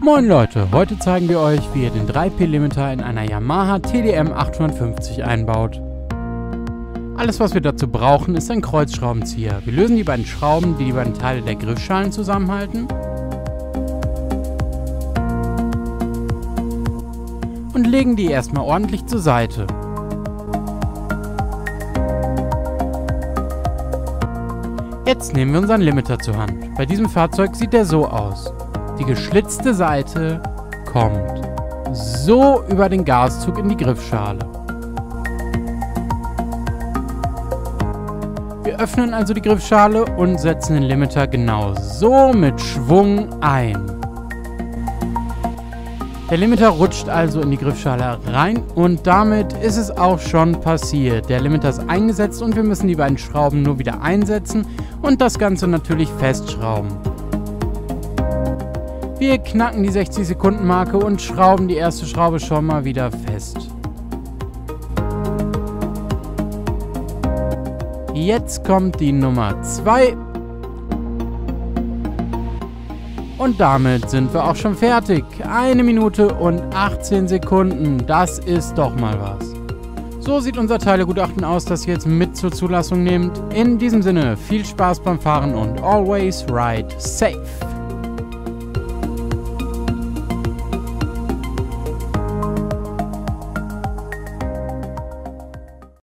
Moin Leute, heute zeigen wir euch, wie ihr den 3P-Limiter in einer Yamaha TDM 850 einbaut. Alles was wir dazu brauchen ist ein Kreuzschraubenzieher. Wir lösen die beiden Schrauben, die die beiden Teile der Griffschalen zusammenhalten. Und legen die erstmal ordentlich zur Seite. Jetzt nehmen wir unseren Limiter zur Hand. Bei diesem Fahrzeug sieht der so aus. Die geschlitzte Seite kommt so über den Gaszug in die Griffschale. Wir öffnen also die Griffschale und setzen den Limiter genau so mit Schwung ein. Der Limiter rutscht also in die Griffschale rein und damit ist es auch schon passiert. Der Limiter ist eingesetzt und wir müssen die beiden Schrauben nur wieder einsetzen und das Ganze natürlich festschrauben. Wir knacken die 60 Sekunden Marke und schrauben die erste Schraube schon mal wieder fest. Jetzt kommt die Nummer 2. Und damit sind wir auch schon fertig. 1 Minute und 18 Sekunden. Das ist doch mal was. So sieht unser Teilegutachten aus, das ihr jetzt mit zur Zulassung nehmt. In diesem Sinne, viel Spaß beim Fahren und always ride safe.